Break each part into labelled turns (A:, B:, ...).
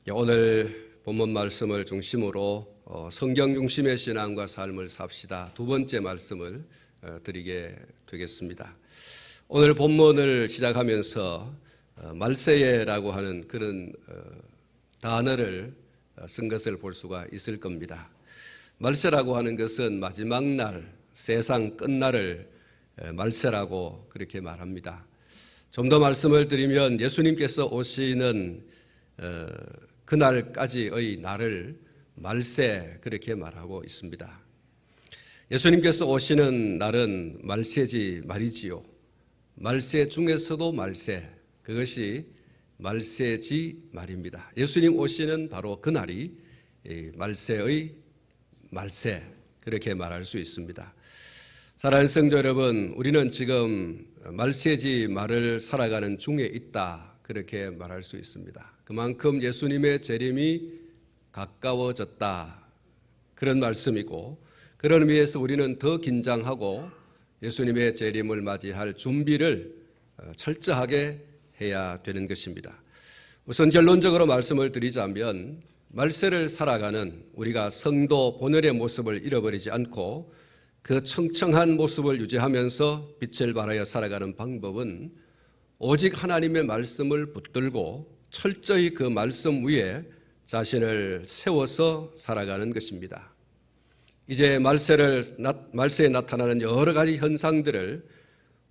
A: 오늘 본문 말씀을 중심으로 성경 중심의 신앙과 삶을 삽시다. 두 번째 말씀을 드리게 되겠습니다. 오늘 본문을 시작하면서 말세예라고 하는 그런 단어를 쓴 것을 볼 수가 있을 겁니다. 말세라고 하는 것은 마지막 날, 세상 끝날을 말세라고 그렇게 말합니다. 좀 더 말씀을 드리면 예수님께서 오시는 그날까지의 날을 말세 그렇게 말하고 있습니다. 예수님께서 오시는 날은 말세지 말이지요. 말세 중에서도 말세, 그것이 말세지 말입니다. 예수님 오시는 바로 그날이 말세의 말세 그렇게 말할 수 있습니다. 사랑하는 성도 여러분, 우리는 지금 말세지 말을 살아가는 중에 있다 그렇게 말할 수 있습니다. 그만큼 예수님의 재림이 가까워졌다 그런 말씀이고, 그런 의미에서 우리는 더 긴장하고 예수님의 재림을 맞이할 준비를 철저하게 해야 되는 것입니다. 우선 결론적으로 말씀을 드리자면 말세를 살아가는 우리가 성도 본연의 모습을 잃어버리지 않고 그 청청한 모습을 유지하면서 빛을 발하여 살아가는 방법은 오직 하나님의 말씀을 붙들고 철저히 그 말씀 위에 자신을 세워서 살아가는 것입니다. 이제 말세에 나타나는 여러 가지 현상들을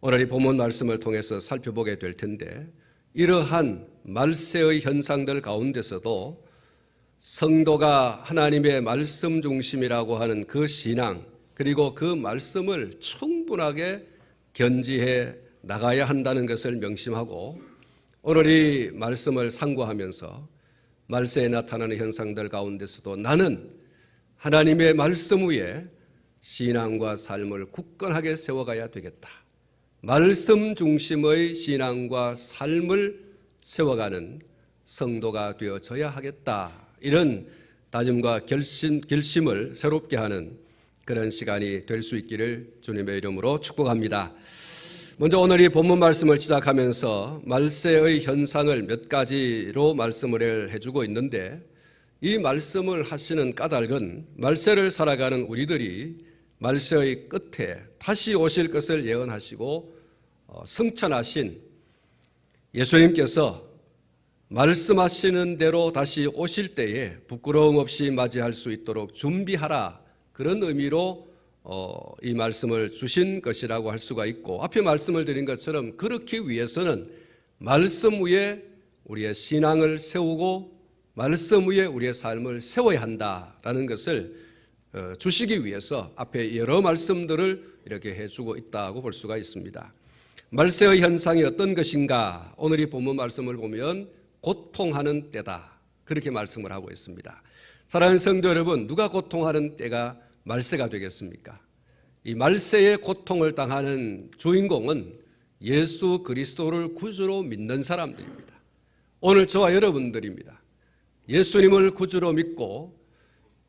A: 오늘 이 본문 말씀을 통해서 살펴보게 될 텐데, 이러한 말세의 현상들 가운데서도 성도가 하나님의 말씀 중심이라고 하는 그 신앙, 그리고 그 말씀을 충분하게 견지해 나가야 한다는 것을 명심하고, 오늘 이 말씀을 상고하면서 말세에 나타나는 현상들 가운데서도 나는 하나님의 말씀 위에 신앙과 삶을 굳건하게 세워가야 되겠다. 말씀 중심의 신앙과 삶을 세워가는 성도가 되어져야 하겠다. 이런 다짐과 결심을 새롭게 하는 그런 시간이 될 수 있기를 주님의 이름으로 축복합니다. 먼저 오늘 이 본문 말씀을 시작하면서 말세의 현상을 몇 가지로 말씀을 해주고 있는데, 이 말씀을 하시는 까닭은 말세를 살아가는 우리들이 말세의 끝에 다시 오실 것을 예언하시고 승천하신 예수님께서 말씀하시는 대로 다시 오실 때에 부끄러움 없이 맞이할 수 있도록 준비하라, 그런 의미로 이 말씀을 주신 것이라고 할 수가 있고, 앞에 말씀을 드린 것처럼 그렇기 위해서는 말씀 위에 우리의 신앙을 세우고 말씀 위에 우리의 삶을 세워야 한다라는 것을 주시기 위해서 앞에 여러 말씀들을 이렇게 해주고 있다고 볼 수가 있습니다. 말세의 현상이 어떤 것인가? 오늘 이 본문 말씀을 보면 고통하는 때다 그렇게 말씀을 하고 있습니다. 사랑하는 성도 여러분, 누가 고통하는 때가 말세가 되겠습니까? 이 말세의 고통을 당하는 주인공은 예수 그리스도를 구주로 믿는 사람들입니다. 오늘 저와 여러분들입니다. 예수님을 구주로 믿고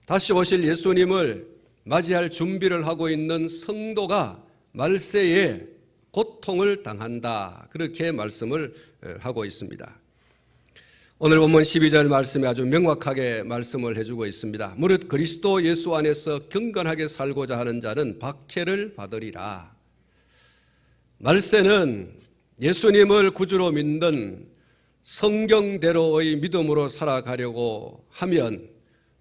A: 다시 오실 예수님을 맞이할 준비를 하고 있는 성도가 말세에 고통을 당한다 그렇게 말씀을 하고 있습니다. 오늘 본문 12절 말씀에 아주 명확하게 말씀을 해주고 있습니다. 무릇 그리스도 예수 안에서 경건하게 살고자 하는 자는 박해를 받으리라. 말세는 예수님을 구주로 믿는 성경대로의 믿음으로 살아가려고 하면,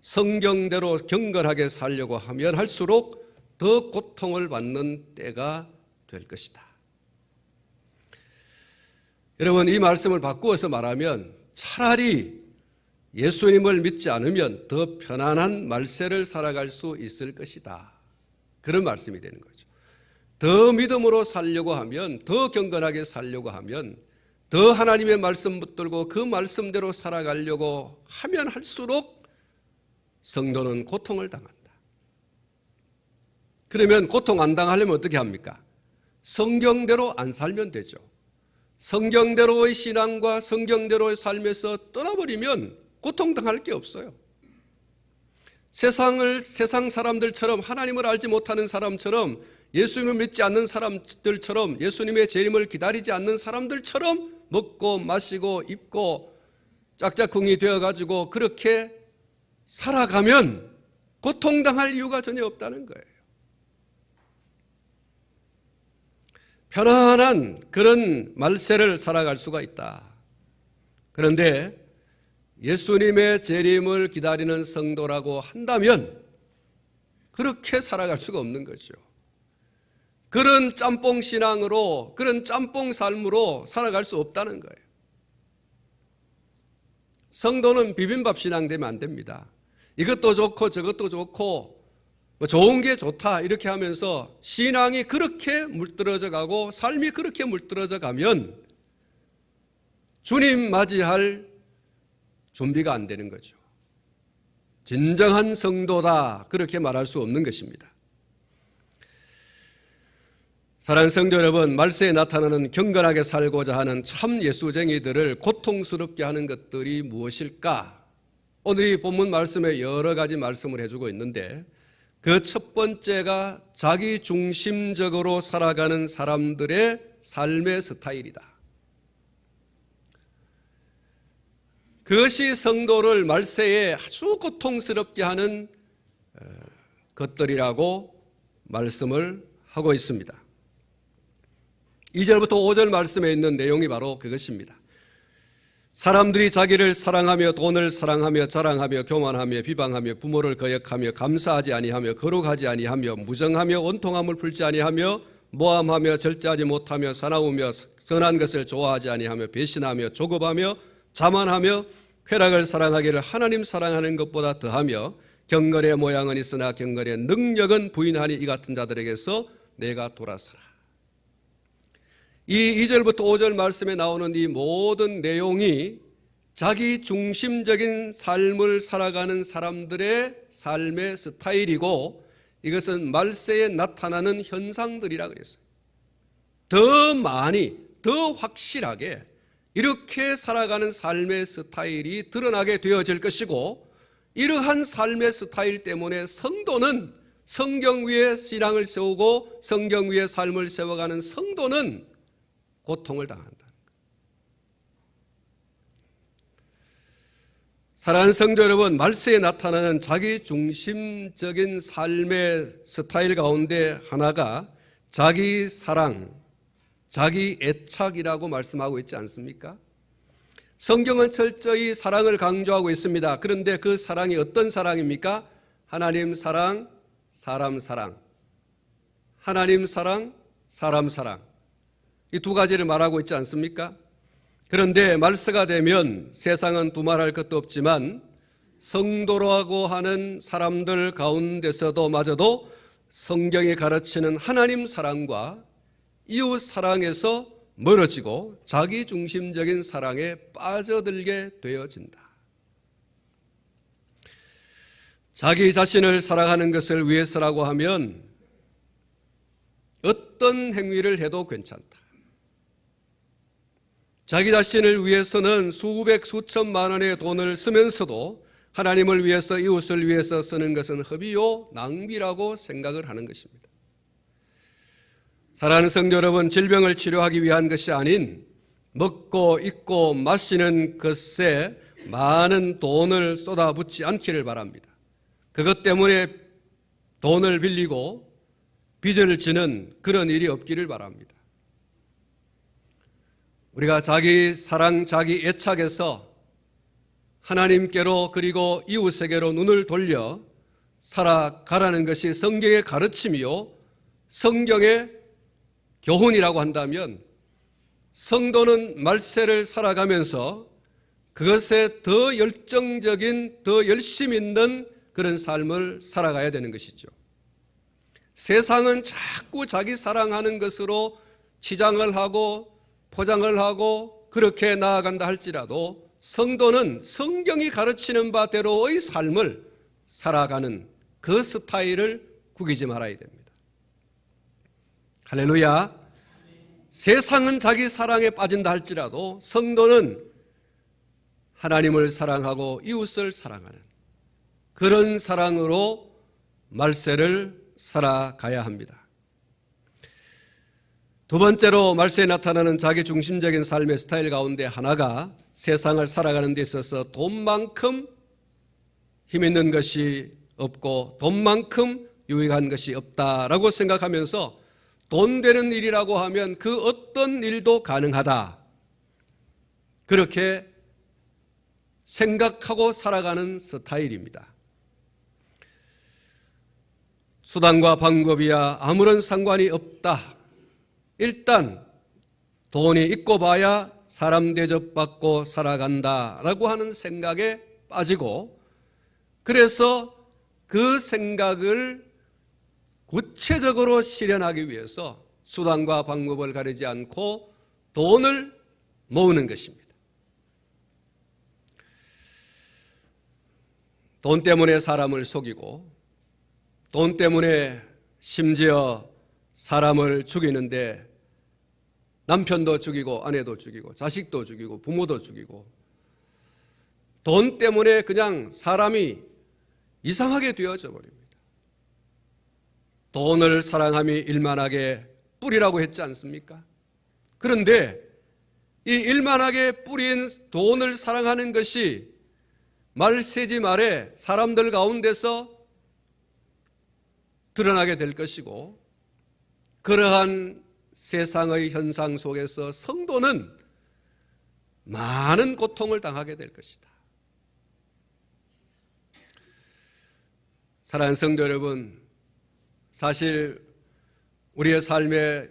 A: 성경대로 경건하게 살려고 하면 할수록 더 고통을 받는 때가 될 것이다. 여러분, 이 말씀을 바꾸어서 말하면 차라리 예수님을 믿지 않으면 더 편안한 말세를 살아갈 수 있을 것이다, 그런 말씀이 되는 거죠. 더 믿음으로 살려고 하면, 더 경건하게 살려고 하면, 더 하나님의 말씀 붙들고 그 말씀대로 살아가려고 하면 할수록 성도는 고통을 당한다. 그러면 고통 안 당하려면 어떻게 합니까? 성경대로 안 살면 되죠. 성경대로의 신앙과 성경대로의 삶에서 떠나버리면 고통당할 게 없어요. 세상 사람들처럼, 하나님을 알지 못하는 사람처럼, 예수님을 믿지 않는 사람들처럼, 예수님의 재림을 기다리지 않는 사람들처럼 먹고 마시고 입고 짝짝꿍이 되어가지고 그렇게 살아가면 고통당할 이유가 전혀 없다는 거예요. 편안한 그런 말세를 살아갈 수가 있다. 그런데 예수님의 재림을 기다리는 성도라고 한다면 그렇게 살아갈 수가 없는 거죠. 그런 짬뽕 신앙으로, 그런 짬뽕 삶으로 살아갈 수 없다는 거예요. 성도는 비빔밥 신앙 되면 안 됩니다. 이것도 좋고 저것도 좋고 좋은 게 좋다 이렇게 하면서 신앙이 그렇게 물들어져 가고 삶이 그렇게 물들어져 가면 주님 맞이할 준비가 안 되는 거죠. 진정한 성도다 그렇게 말할 수 없는 것입니다. 사랑하는 성도 여러분, 말세에 나타나는 경건하게 살고자 하는 참 예수쟁이들을 고통스럽게 하는 것들이 무엇일까? 오늘 이 본문 말씀에 여러 가지 말씀을 해주고 있는데 그 첫 번째가 자기 중심적으로 살아가는 사람들의 삶의 스타일이다. 그것이 성도를 말세에 아주 고통스럽게 하는 것들이라고 말씀을 하고 있습니다. 2절부터 5절 말씀에 있는 내용이 바로 그것입니다. 사람들이 자기를 사랑하며 돈을 사랑하며 자랑하며 교만하며 비방하며 부모를 거역하며 감사하지 아니하며 거룩하지 아니하며 무정하며 원통함을 풀지 아니하며 모함하며 절제하지 못하며 사나우며 선한 것을 좋아하지 아니하며 배신하며 조급하며 자만하며 쾌락을 사랑하기를 하나님 사랑하는 것보다 더하며 경건의 모양은 있으나 경건의 능력은 부인하니 이 같은 자들에게서 내가 돌아서라. 이 2절부터 5절 말씀에 나오는 이 모든 내용이 자기 중심적인 삶을 살아가는 사람들의 삶의 스타일이고 이것은 말세에 나타나는 현상들이라 그랬어요. 더 많이, 더 확실하게 이렇게 살아가는 삶의 스타일이 드러나게 되어질 것이고 이러한 삶의 스타일 때문에 성도는 성경 위에 신앙을 세우고 성경 위에 삶을 세워가는 성도는 고통을 당한다는 거예요. 사랑하는 성도 여러분, 말세에 나타나는 자기 중심적인 삶의 스타일 가운데 하나가 자기 사랑, 자기 애착이라고 말씀하고 있지 않습니까? 성경은 철저히 사랑을 강조하고 있습니다. 그런데 그 사랑이 어떤 사랑입니까? 하나님 사랑, 사람 사랑. 하나님 사랑, 사람 사랑. 이 두 가지를 말하고 있지 않습니까? 그런데 말세가 되면 세상은 두말할 것도 없지만 성도라고 하는 사람들 가운데서도 마저도 성경이 가르치는 하나님 사랑과 이웃 사랑에서 멀어지고 자기 중심적인 사랑에 빠져들게 되어진다. 자기 자신을 사랑하는 것을 위해서라고 하면 어떤 행위를 해도 괜찮다. 자기 자신을 위해서는 수백 수천만 원의 돈을 쓰면서도 하나님을 위해서 이웃을 위해서 쓰는 것은 허비요 낭비라고 생각을 하는 것입니다. 사랑하는 성도 여러분, 질병을 치료하기 위한 것이 아닌 먹고 입고 마시는 것에 많은 돈을 쏟아붓지 않기를 바랍니다. 그것 때문에 돈을 빌리고 빚을 지는 그런 일이 없기를 바랍니다. 우리가 자기 사랑, 자기 애착에서 하나님께로 그리고 이웃에게로 눈을 돌려 살아가라는 것이 성경의 가르침이요 성경의 교훈이라고 한다면 성도는 말세를 살아가면서 그것에 더 열정적인, 더 열심 있는 그런 삶을 살아가야 되는 것이죠. 세상은 자꾸 자기 사랑하는 것으로 치장을 하고 포장을 하고 그렇게 나아간다 할지라도 성도는 성경이 가르치는 바대로의 삶을 살아가는 그 스타일을 구기지 말아야 됩니다. 할렐루야. 세상은 자기 사랑에 빠진다 할지라도 성도는 하나님을 사랑하고 이웃을 사랑하는 그런 사랑으로 말세를 살아가야 합니다. 두 번째로 말세에 나타나는 자기 중심적인 삶의 스타일 가운데 하나가 세상을 살아가는 데 있어서 돈만큼 힘 있는 것이 없고 돈만큼 유익한 것이 없다라고 생각하면서 돈 되는 일이라고 하면 그 어떤 일도 가능하다, 그렇게 생각하고 살아가는 스타일입니다. 수단과 방법이야 아무런 상관이 없다. 일단 돈이 있고 봐야 사람 대접받고 살아간다라고 하는 생각에 빠지고, 그래서 그 생각을 구체적으로 실현하기 위해서 수단과 방법을 가리지 않고 돈을 모으는 것입니다. 돈 때문에 사람을 속이고 돈 때문에 심지어 사람을 죽이는데 남편도 죽이고 아내도 죽이고 자식도 죽이고 부모도 죽이고, 돈 때문에 그냥 사람이 이상하게 되어져 버립니다. 돈을 사랑함이 일만하게 뿌리라고 했지 않습니까? 그런데 이 일만하게 뿌린 돈을 사랑하는 것이 말세지 말에 사람들 가운데서 드러나게 될 것이고, 그러한 세상의 현상 속에서 성도는 많은 고통을 당하게 될 것이다. 사랑하는 성도 여러분, 사실 우리의 삶에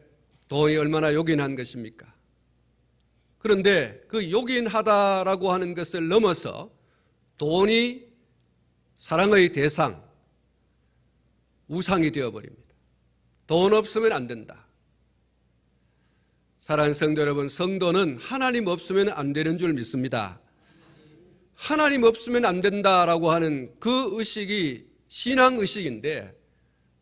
A: 돈이 얼마나 요긴한 것입니까? 그런데 그 요긴하다라고 하는 것을 넘어서 돈이 사랑의 대상, 우상이 되어버립니다. 돈 없으면 안 된다. 사랑하는 성도 여러분, 성도는 하나님 없으면 안 되는 줄 믿습니다. 하나님 없으면 안 된다라고 하는 그 의식이 신앙의식인데,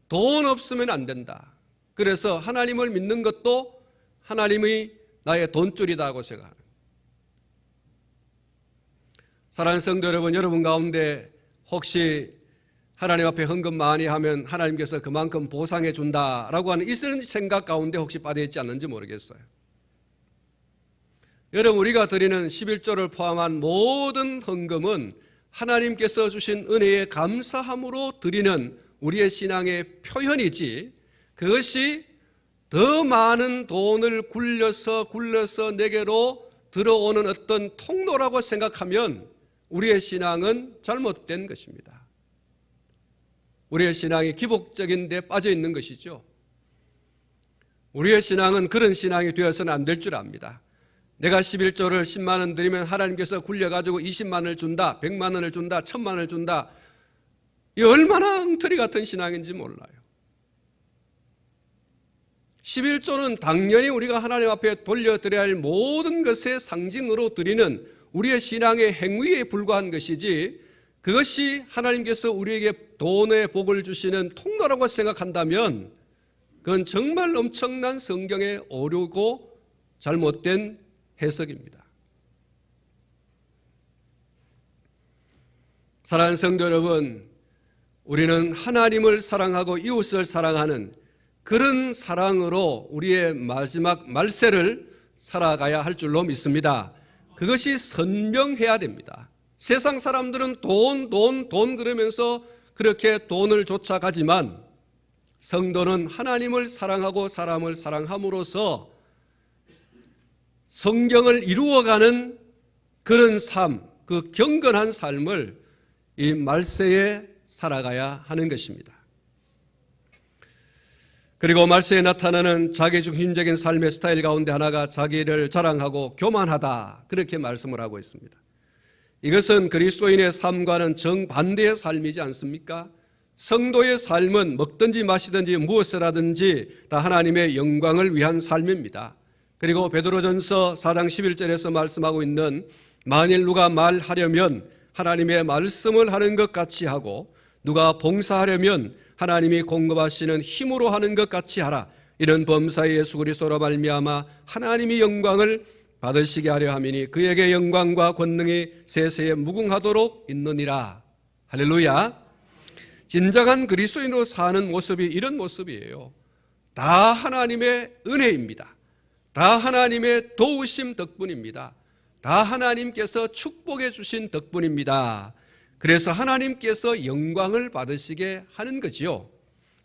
A: 돈 없으면 안 된다. 그래서 하나님을 믿는 것도 하나님이 나의 돈줄이다고 생각하는. 사랑하는 성도 여러분, 여러분 가운데 혹시 하나님 앞에 헌금 많이 하면 하나님께서 그만큼 보상해 준다라고 하는 이런 생각 가운데 혹시 빠져 있지 않는지 모르겠어요. 여러분, 우리가 드리는 11조를 포함한 모든 헌금은 하나님께서 주신 은혜에 감사함으로 드리는 우리의 신앙의 표현이지, 그것이 더 많은 돈을 굴려서 내게로 들어오는 어떤 통로라고 생각하면 우리의 신앙은 잘못된 것입니다. 우리의 신앙이 기복적인 데 빠져 있는 것이죠. 우리의 신앙은 그런 신앙이 되어서는 안 될 줄 압니다. 내가 11조를 10만 원 드리면 하나님께서 굴려가지고 20만 원을 준다, 100만 원을 준다, 1000만 원을 준다. 이 얼마나 엉터리 같은 신앙인지 몰라요. 11조는 당연히 우리가 하나님 앞에 돌려드려야 할 모든 것의 상징으로 드리는 우리의 신앙의 행위에 불과한 것이지, 그것이 하나님께서 우리에게 돈의 복을 주시는 통로라고 생각한다면 그건 정말 엄청난 성경의 오류고 잘못된 해석입니다. 사랑하는 성도 여러분, 우리는 하나님을 사랑하고 이웃을 사랑하는 그런 사랑으로 우리의 마지막 말세를 살아가야 할 줄로 믿습니다. 그것이 선명해야 됩니다. 세상 사람들은 돈 그러면서 그렇게 돈을 쫓아가지만, 성도는 하나님을 사랑하고 사람을 사랑함으로써 성경을 이루어가는 그런 삶, 그 경건한 삶을 이 말세에 살아가야 하는 것입니다. 그리고 말세에 나타나는 자기중심적인 삶의 스타일 가운데 하나가 자기를 자랑하고 교만하다, 그렇게 말씀을 하고 있습니다. 이것은 그리스도인의 삶과는 정반대의 삶이지 않습니까? 성도의 삶은 먹든지 마시든지 무엇을 하든지 다 하나님의 영광을 위한 삶입니다. 그리고 베드로전서 4장 11절에서 말씀하고 있는, 만일 누가 말하려면 하나님의 말씀을 하는 것 같이 하고 누가 봉사하려면 하나님이 공급하시는 힘으로 하는 것 같이 하라. 이런 범사의 예수 그리스도로 말미암아 하나님이 영광을 받으시게 하려 함이니 그에게 영광과 권능이 세세에 무궁하도록 있느니라. 할렐루야. 진정한 그리스도인으로 사는 모습이 이런 모습이에요. 다 하나님의 은혜입니다. 다 하나님의 도우심 덕분입니다. 다 하나님께서 축복해 주신 덕분입니다. 그래서 하나님께서 영광을 받으시게 하는 거지요.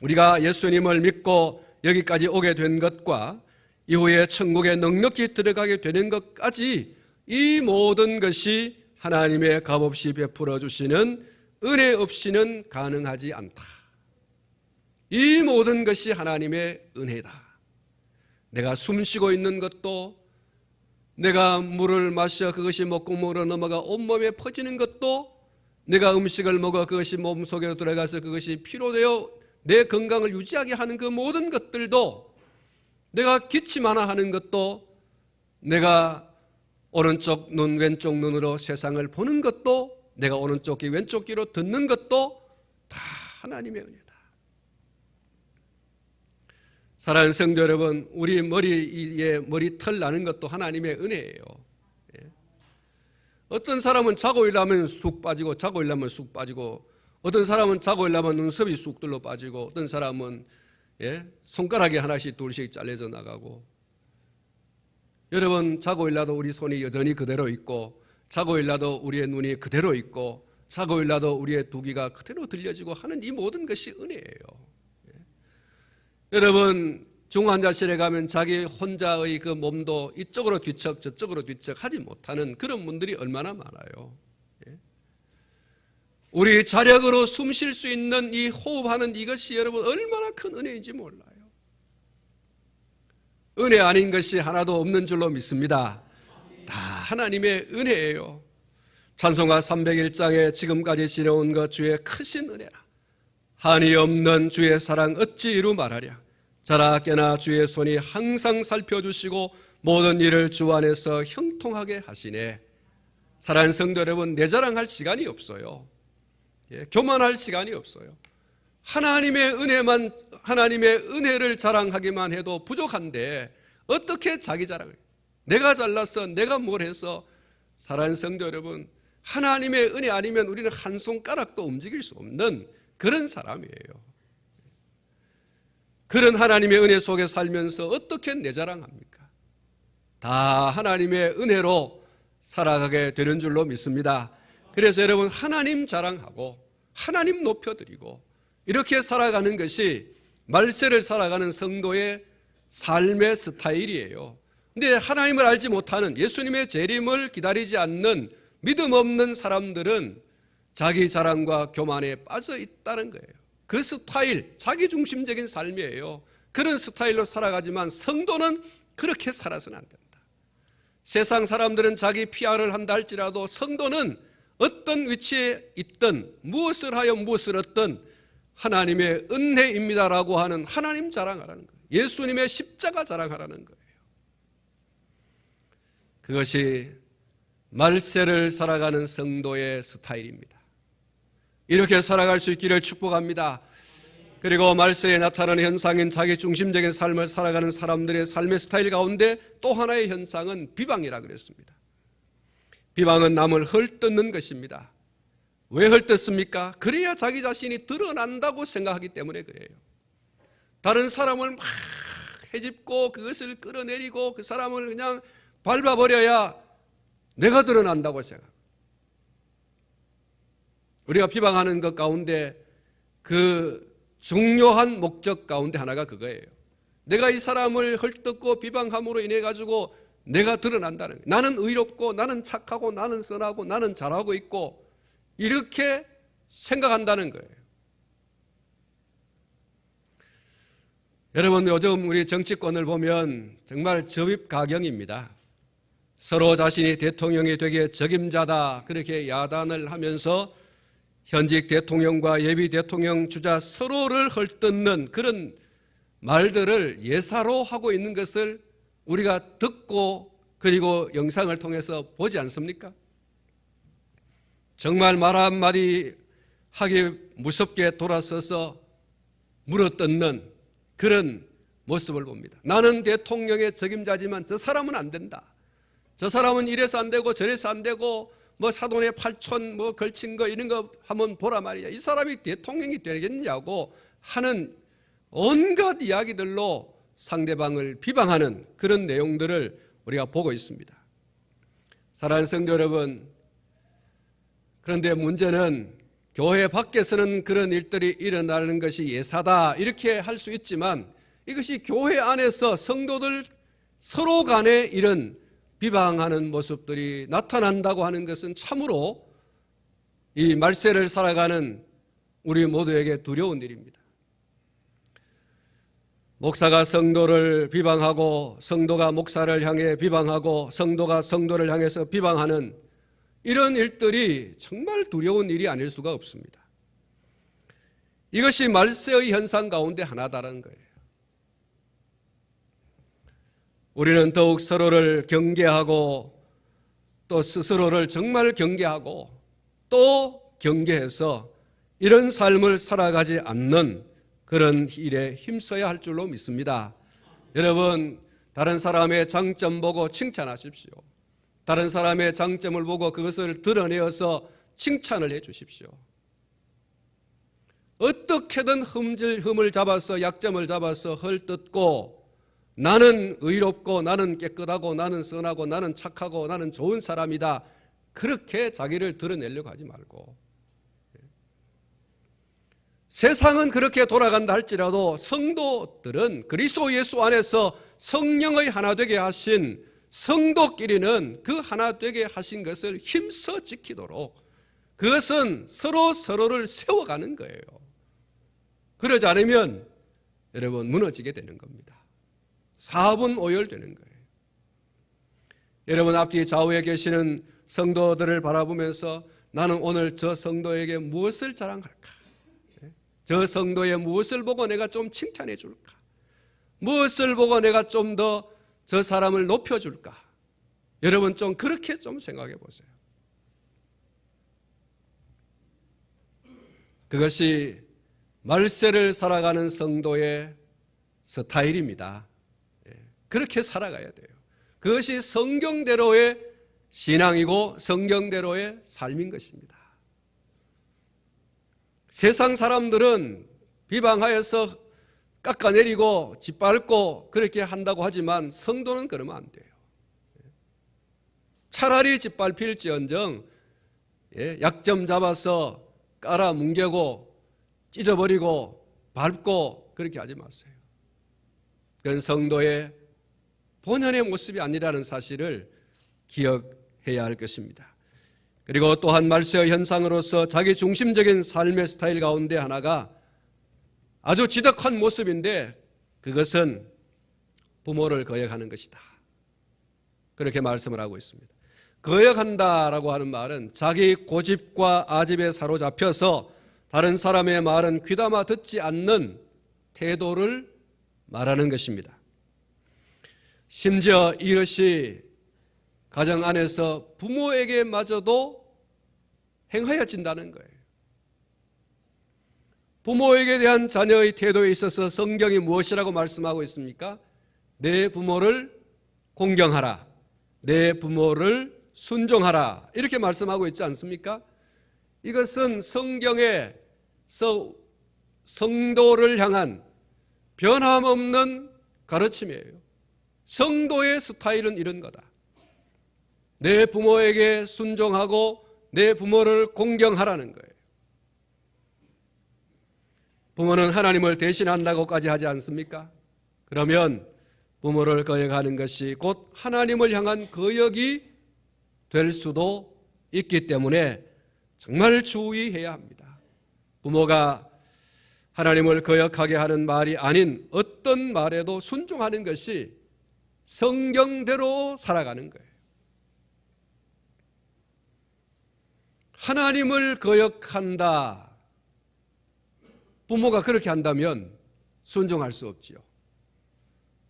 A: 우리가 예수님을 믿고 여기까지 오게 된 것과 이후에 천국에 넉넉히 들어가게 되는 것까지 이 모든 것이 하나님의 값없이 베풀어 주시는 은혜 없이는 가능하지 않다. 이 모든 것이 하나님의 은혜다. 내가 숨쉬고 있는 것도, 내가 물을 마셔 그것이 목구멍으로 넘어가 온몸에 퍼지는 것도, 내가 음식을 먹어 그것이 몸속에 들어가서 그것이 피로 되어 내 건강을 유지하게 하는 그 모든 것들도, 내가 기침 하나 하는 것도, 내가 오른쪽 눈 왼쪽 눈으로 세상을 보는 것도, 내가 오른쪽 귀 왼쪽 귀로 듣는 것도 다 하나님의 은혜다. 사랑하는 성도 여러분, 우리 머리에 머리털 나는 것도 하나님의 은혜예요. 어떤 사람은 자고 일하면 쑥 빠지고, 자고 일하면 쑥 빠지고, 어떤 사람은 자고 일하면 눈썹이 쑥 들러 빠지고, 어떤 사람은 손가락이 하나씩 둘씩 잘려져 나가고. 여러분, 자고 일라도 우리 손이 여전히 그대로 있고, 자고 일라도 우리의 눈이 그대로 있고, 자고 일라도 우리의 두 귀가 그대로 들려지고 하는 이 모든 것이 은혜예요. 여러분, 중환자실에 가면 자기 혼자의 그 몸도 이쪽으로 뒤척 저쪽으로 뒤척 하지 못하는 그런 분들이 얼마나 많아요. 우리 자력으로 숨 쉴 수 있는 이 호흡하는 이것이 여러분 얼마나 큰 은혜인지 몰라요. 은혜 아닌 것이 하나도 없는 줄로 믿습니다. 다 하나님의 은혜예요. 찬송가 301장에 지금까지 지내온 것 주의 크신 은혜라. 한이 없는 주의 사랑 어찌 이루 말하랴. 자라 깨나 주의 손이 항상 살펴주시고 모든 일을 주 안에서 형통하게 하시네. 사랑하는 성도 여러분, 내 자랑할 시간이 없어요. 교만할 시간이 없어요. 하나님의 은혜만, 하나님의 은혜를 자랑하기만 해도 부족한데 어떻게 자기 자랑을, 내가 잘났어, 내가 뭘 했어. 사랑하는 성도 여러분, 하나님의 은혜 아니면 우리는 한 손가락도 움직일 수 없는 그런 사람이에요. 그런 하나님의 은혜 속에 살면서 어떻게 내 자랑합니까? 다 하나님의 은혜로 살아가게 되는 줄로 믿습니다. 그래서 여러분, 하나님 자랑하고 하나님 높여드리고 이렇게 살아가는 것이 말세를 살아가는 성도의 삶의 스타일이에요. 근데 하나님을 알지 못하는, 예수님의 재림을 기다리지 않는 믿음 없는 사람들은 자기 자랑과 교만에 빠져 있다는 거예요. 그 스타일, 자기중심적인 삶이에요. 그런 스타일로 살아가지만 성도는 그렇게 살아서는 안 된다. 세상 사람들은 자기 PR을 한다 할지라도 성도는 어떤 위치에 있든 무엇을 하여 무엇을 얻든 하나님의 은혜입니다라고 하는 하나님 자랑하라는 거예요. 예수님의 십자가 자랑하라는 거예요. 그것이 말세를 살아가는 성도의 스타일입니다. 이렇게 살아갈 수 있기를 축복합니다. 그리고 말세에 나타나는 현상인 자기중심적인 삶을 살아가는 사람들의 삶의 스타일 가운데 또 하나의 현상은 비방이라 그랬습니다. 비방은 남을 헐뜯는 것입니다. 왜 헐뜯습니까? 그래야 자기 자신이 드러난다고 생각하기 때문에 그래요. 다른 사람을 막 헤집고 그것을 끌어내리고 그 사람을 그냥 밟아버려야 내가 드러난다고 생각합니다. 우리가 비방하는 것 가운데 그 중요한 목적 가운데 하나가 그거예요. 내가 이 사람을 헐뜯고 비방함으로 인해 가지고 내가 드러난다는 거예요. 나는 의롭고 나는 착하고 나는 선하고 나는 잘하고 있고 이렇게 생각한다는 거예요. 여러분, 요즘 우리 정치권을 보면 정말 저입가경입니다. 서로 자신이 대통령이 되기에 적임자다 그렇게 야단을 하면서 현직 대통령과 예비 대통령 주자 서로를 헐뜯는 그런 말들을 예사로 하고 있는 것을 우리가 듣고 그리고 영상을 통해서 보지 않습니까? 정말 말 한마디 하기 무섭게 돌아서서 물어뜯는 그런 모습을 봅니다. 나는 대통령의 적임자지만 저 사람은 안 된다. 저 사람은 이래서 안 되고 저래서 안 되고 뭐 사돈의 8촌 뭐 걸친 거 이런 거 한번 보라 말이야. 이 사람이 대통령이 되겠냐고 하는 온갖 이야기들로 상대방을 비방하는 그런 내용들을 우리가 보고 있습니다. 사랑하는 성도 여러분, 그런데 문제는 교회 밖에서는 그런 일들이 일어나는 것이 예사다 이렇게 할 수 있지만, 이것이 교회 안에서 성도들 서로 간에 이런 비방하는 모습들이 나타난다고 하는 것은 참으로 이 말세를 살아가는 우리 모두에게 두려운 일입니다. 목사가 성도를 비방하고, 성도가 목사를 향해 비방하고, 성도가 성도를 향해서 비방하는 이런 일들이 정말 두려운 일이 아닐 수가 없습니다. 이것이 말세의 현상 가운데 하나다라는 거예요. 우리는 더욱 서로를 경계하고, 또 스스로를 정말 경계하고, 또 경계해서 이런 삶을 살아가지 않는 그런 일에 힘써야 할 줄로 믿습니다. 여러분, 다른 사람의 장점 보고 칭찬하십시오. 다른 사람의 장점을 보고 그것을 드러내어서 칭찬을 해 주십시오. 어떻게든 흠을 잡아서, 약점을 잡아서 헐뜯고, 나는 의롭고, 나는 깨끗하고, 나는 선하고, 나는 착하고, 나는 좋은 사람이다, 그렇게 자기를 드러내려고 하지 말고, 세상은 그렇게 돌아간다 할지라도 성도들은 그리스도 예수 안에서 성령의 하나 되게 하신 성도끼리는 그 하나 되게 하신 것을 힘써 지키도록, 그것은 서로 서로를 세워가는 거예요. 그러지 않으면 여러분 무너지게 되는 겁니다. 사업은 오열되는 거예요. 여러분 앞뒤 좌우에 계시는 성도들을 바라보면서 나는 오늘 저 성도에게 무엇을 자랑할까? 저 성도의 무엇을 보고 내가 좀 칭찬해 줄까? 무엇을 보고 내가 좀 더 저 사람을 높여줄까? 여러분 좀 그렇게 좀 생각해 보세요. 그것이 말세를 살아가는 성도의 스타일입니다. 그렇게 살아가야 돼요. 그것이 성경대로의 신앙이고 성경대로의 삶인 것입니다. 세상 사람들은 비방하여서 깎아내리고 짓밟고 그렇게 한다고 하지만 성도는 그러면 안 돼요. 차라리 짓밟힐지언정 약점 잡아서 깔아뭉개고 찢어버리고 밟고 그렇게 하지 마세요. 그건 성도의 본연의 모습이 아니라는 사실을 기억해야 할 것입니다. 그리고 또한 말세의 현상으로서 자기 중심적인 삶의 스타일 가운데 하나가 아주 지독한 모습인데, 그것은 부모를 거역하는 것이다. 그렇게 말씀을 하고 있습니다. 거역한다라고 하는 말은 자기 고집과 아집에 사로잡혀서 다른 사람의 말은 귀담아 듣지 않는 태도를 말하는 것입니다. 심지어 이것이 가정 안에서 부모에게마저도 행하여진다는 거예요. 부모에게 대한 자녀의 태도에 있어서 성경이 무엇이라고 말씀하고 있습니까? 내 부모를 공경하라, 내 부모를 순종하라, 이렇게 말씀하고 있지 않습니까? 이것은 성경에서 성도를 향한 변함없는 가르침이에요. 성도의 스타일은 이런 거다. 내 부모에게 순종하고 내 부모를 공경하라는 거예요. 부모는 하나님을 대신한다고까지 하지 않습니까? 그러면 부모를 거역하는 것이 곧 하나님을 향한 거역이 될 수도 있기 때문에 정말 주의해야 합니다. 부모가 하나님을 거역하게 하는 말이 아닌 어떤 말에도 순종하는 것이 성경대로 살아가는 거예요. 하나님을 거역한다. 부모가 그렇게 한다면 순종할 수 없지요.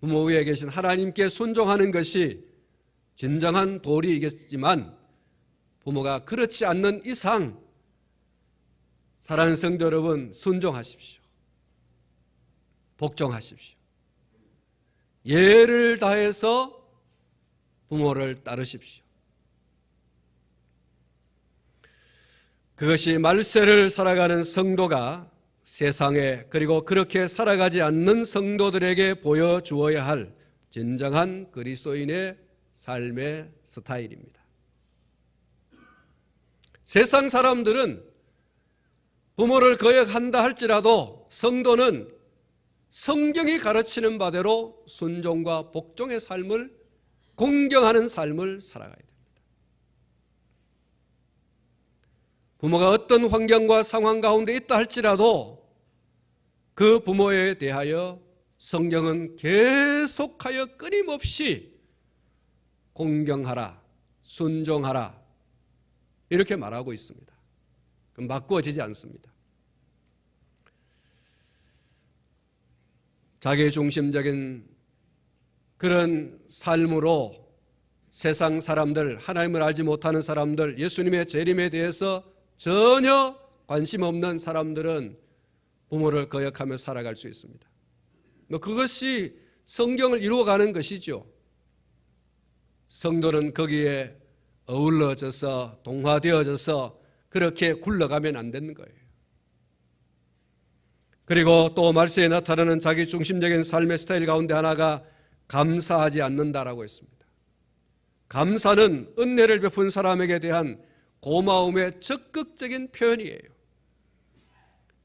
A: 부모 위에 계신 하나님께 순종하는 것이 진정한 도리이겠지만, 부모가 그렇지 않는 이상 사랑하는 성도 여러분, 순종하십시오. 복종하십시오. 예를 다해서 부모를 따르십시오. 그것이 말세를 살아가는 성도가 세상에 그리고 그렇게 살아가지 않는 성도들에게 보여주어야 할 진정한 그리스도인의 삶의 스타일입니다. 세상 사람들은 부모를 거역한다 할지라도 성도는 성경이 가르치는 바대로 순종과 복종의 삶을, 공경하는 삶을 살아가야 됩니다. 부모가 어떤 환경과 상황 가운데 있다 할지라도 그 부모에 대하여 성경은 계속하여 끊임없이 공경하라, 순종하라 이렇게 말하고 있습니다. 그럼 바꾸어지지 않습니다. 자기중심적인 그런 삶으로 세상 사람들, 하나님을 알지 못하는 사람들, 예수님의 재림에 대해서 전혀 관심 없는 사람들은 부모를 거역하며 살아갈 수 있습니다. 그것이 성경을 이루어가는 것이죠. 성도는 거기에 어울러져서 동화되어져서 그렇게 굴러가면 안 되는 거예요. 그리고 또 말세에 나타나는 자기중심적인 삶의 스타일 가운데 하나가 감사하지 않는다라고 했습니다. 감사는 은혜를 베푼 사람에게 대한 고마움의 적극적인 표현이에요.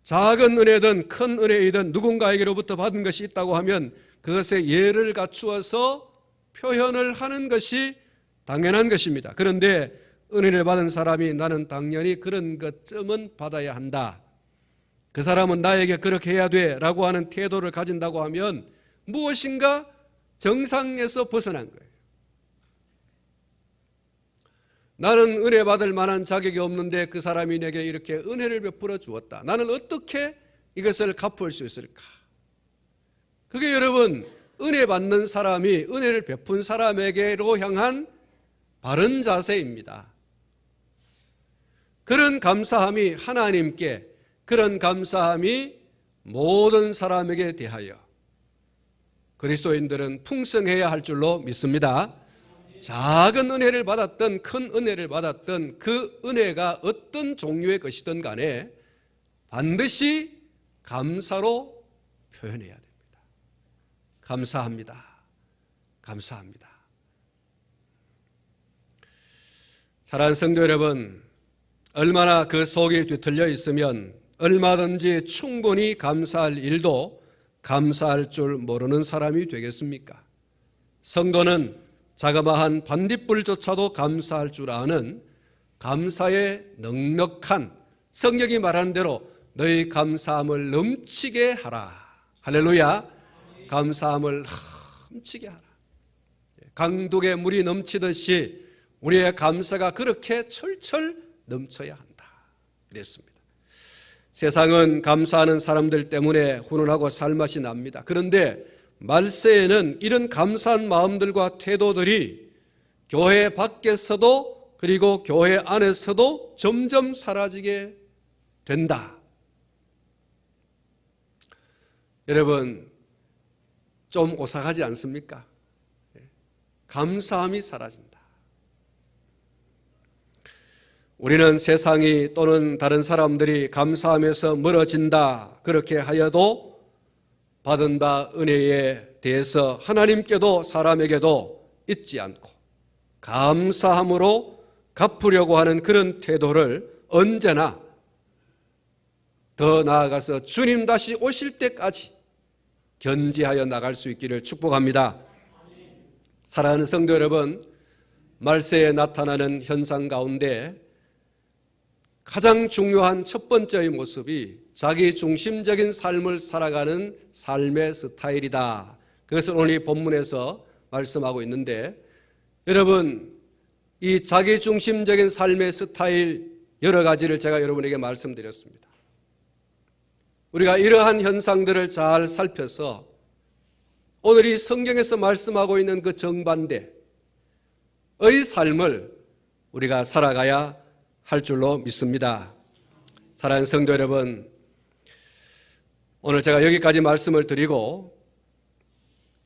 A: 작은 은혜든 큰 은혜이든 누군가에게로부터 받은 것이 있다고 하면 그것에 예를 갖추어서 표현을 하는 것이 당연한 것입니다. 그런데 은혜를 받은 사람이 나는 당연히 그런 것쯤은 받아야 한다, 그 사람은 나에게 그렇게 해야 돼 라고 하는 태도를 가진다고 하면 무엇인가 정상에서 벗어난 거예요. 나는 은혜 받을 만한 자격이 없는데 그 사람이 내게 이렇게 은혜를 베풀어 주었다. 나는 어떻게 이것을 갚을 수 있을까? 그게 여러분, 은혜 받는 사람이 은혜를 베푼 사람에게로 향한 바른 자세입니다. 그런 감사함이 하나님께, 그런 감사함이 모든 사람에게 대하여 그리스도인들은 풍성해야 할 줄로 믿습니다. 작은 은혜를 받았던 큰 은혜를 받았던 그 은혜가 어떤 종류의 것이든 간에 반드시 감사로 표현해야 됩니다. 감사합니다. 감사합니다. 사랑하는 성도 여러분, 얼마나 그 속이 뒤틀려 있으면 얼마든지 충분히 감사할 일도 감사할 줄 모르는 사람이 되겠습니까? 성도는 자그마한 반딧불조차도 감사할 줄 아는 감사에 넉넉한, 성경이 말하는 대로 너희 감사함을 넘치게 하라. 할렐루야. 감사함을 넘치게 하라. 강둑에 물이 넘치듯이 우리의 감사가 그렇게 철철 넘쳐야 한다. 그랬습니다. 세상은 감사하는 사람들 때문에 훈훈하고 살맛이 납니다. 그런데 말세에는 이런 감사한 마음들과 태도들이 교회 밖에서도 그리고 교회 안에서도 점점 사라지게 된다. 여러분, 좀 오싹하지 않습니까? 감사함이 사라진다. 우리는 세상이 또는 다른 사람들이 감사함에서 멀어진다 그렇게 하여도 받은 바 은혜에 대해서 하나님께도 사람에게도 잊지 않고 감사함으로 갚으려고 하는 그런 태도를 언제나, 더 나아가서 주님 다시 오실 때까지 견지하여 나갈 수 있기를 축복합니다. 사랑하는 성도 여러분, 말세에 나타나는 현상 가운데 가장 중요한 첫 번째의 모습이 자기 중심적인 삶을 살아가는 삶의 스타일이다. 그것을 오늘 이 본문에서 말씀하고 있는데, 여러분, 이 자기 중심적인 삶의 스타일 여러 가지를 제가 여러분에게 말씀드렸습니다. 우리가 이러한 현상들을 잘 살펴서 오늘 이 성경에서 말씀하고 있는 그 정반대의 삶을 우리가 살아가야 할 줄로 믿습니다. 사랑하는 성도 여러분, 오늘 제가 여기까지 말씀을 드리고,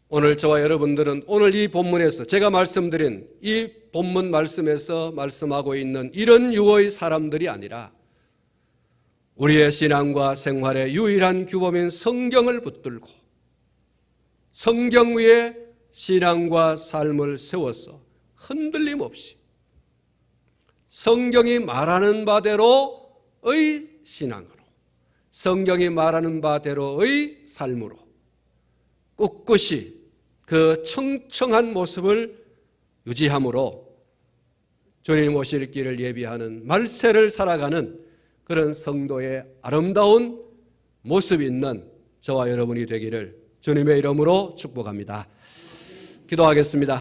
A: 오늘 저와 여러분들은 오늘 이 본문에서 제가 말씀드린 이 본문 말씀에서 말씀하고 있는 이런 유의 사람들이 아니라 우리의 신앙과 생활의 유일한 규범인 성경을 붙들고 성경 위에 신앙과 삶을 세워서 흔들림 없이 성경이 말하는 바대로의 신앙으로, 성경이 말하는 바대로의 삶으로 꿋꿋이 그 청청한 모습을 유지함으로 주님 오실 길을 예비하는 말세를 살아가는 그런 성도의 아름다운 모습이 있는 저와 여러분이 되기를 주님의 이름으로 축복합니다. 기도하겠습니다.